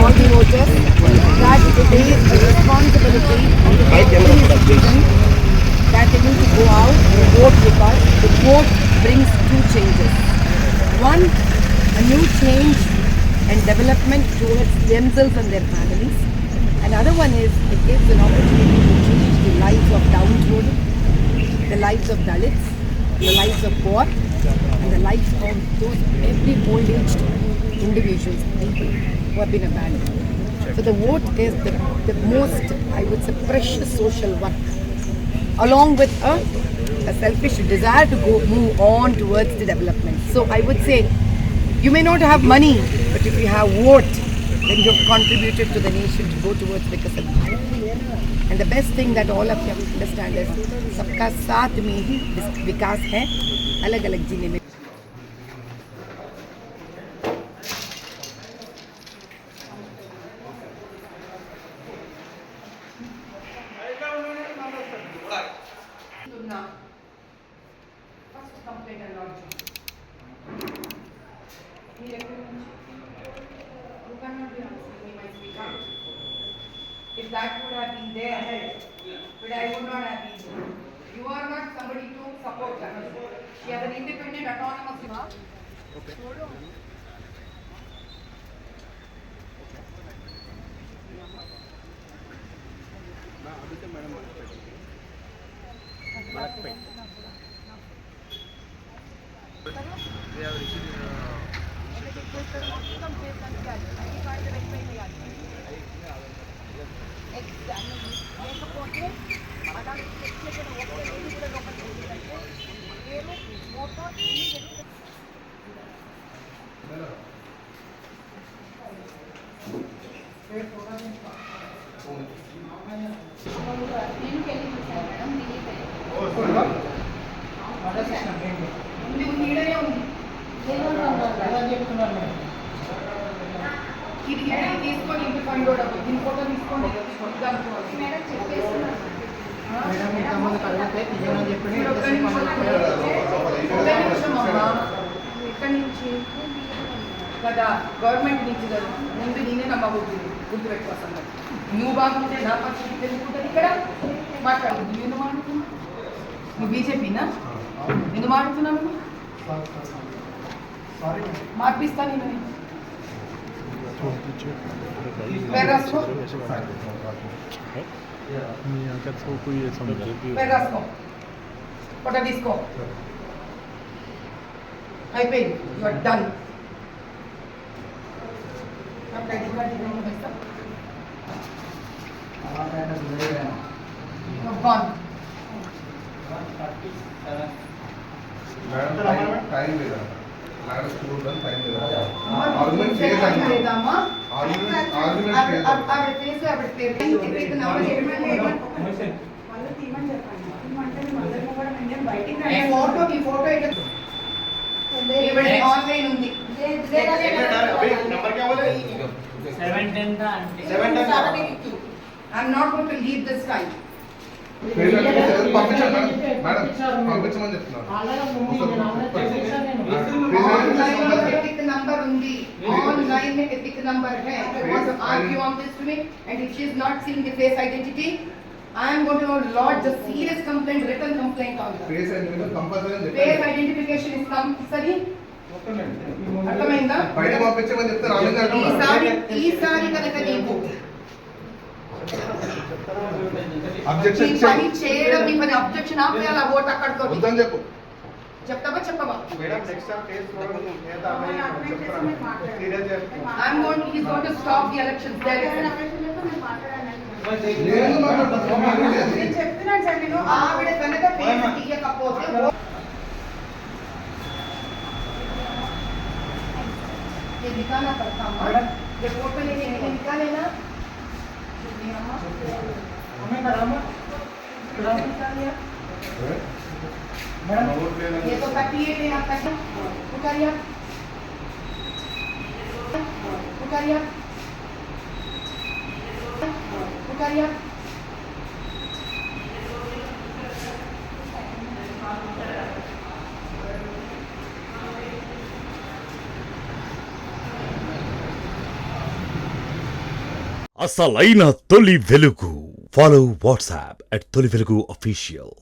all the voters that it is a responsibility of the citizen that they need to go out and vote with us. The vote brings two changes. One, a new change and development towards themselves and their families. Another one is it gives an opportunity to change the lives of downtrodden, the lives of Dalits, the lives of poor, and the lives of those every old-aged individuals, people who have been abandoned. So the vote is the most, I would say, precious social work, along with a selfish desire to move on towards the development. So I would say, you may not have money, but if you have vote, then you have contributed to the nation to go towards Vikasat Bharat. And the best thing that all of you understand is, सबका साथ में ही विकास है, अलग-अलग जीने में. If that would have been there, but I would not have been there. You are not somebody to support her. She has an independent, autonomous mind. Okay. తీసుకొని ఇంటి fund కూడా దీని ఫోటో తీసుకోండి మేడం చెప్పేస్తున్నారు ఎక్కడి నుంచి కదా గవర్నమెంట్ నుంచి కదా ముందు నేనే నమ్మబోతుంది గుర్తుపెట్టుకోసం నువ్వు బాగుంటే నా పరిస్థితి తెలుసుకుంటుంది ఇక్కడ మాట్లాడు నువ్వు ఎందుకు మాట్లాడుతున్నావు నువ్వు బీజేపీనా ఎందుకు మాట్లాడుతున్నావు మార్పిస్తా నేను ఫోటో తీసుకో అయిపోయింది యు ఆర్ డన్ टाइम लेगा मैडम स्कूल का टाइम लेगा आर्गुमेंट लेदामा आर्गुमेंट अब फेस अब एक नंबर వాళ్ళు తీమని చెప్పండి తీమంటే మళ్ళీ కూడా నేను బయటికి ఈ ఫోటో ఇక్కడ ఆన్లైన్ ఉంది नंबर क्या बोले 710 था aunty 710 I am not going to leave this time. పంపించమని చెప్తున్నారు epic number undi online mein epic number hai want to argue on this to me and if she is not seeing the face identity I am going to lodge a serious complaint written complaint on her face identification is compulsory అర్థమైందా బయట పంపించమని చెప్తే రాలేదు ఈసారి కనుక నీకు objection పని చేయడం నీ పని అబ్జెక్షన్ ఆపేయాలి ఓట్ అక్కడితో వద్దని చెప్పు చెప్తావా చెప్పవా madam next time case I'm going he's going to stop the elections there నేను చెప్తున్నాను సార్ నేను ఆవిడ కనుక ఫేస్ తీయకపోతే ये दिखाना पड़ता मैडम ये फोटो लेके निकालेना हमें करामा मैडम ये तो 38 है आपका उतारिए उतारिए उतारिए అసలైన తొలి వెలుగు. ఫాలో వాట్సాప్ @తొలి వెలుగు official.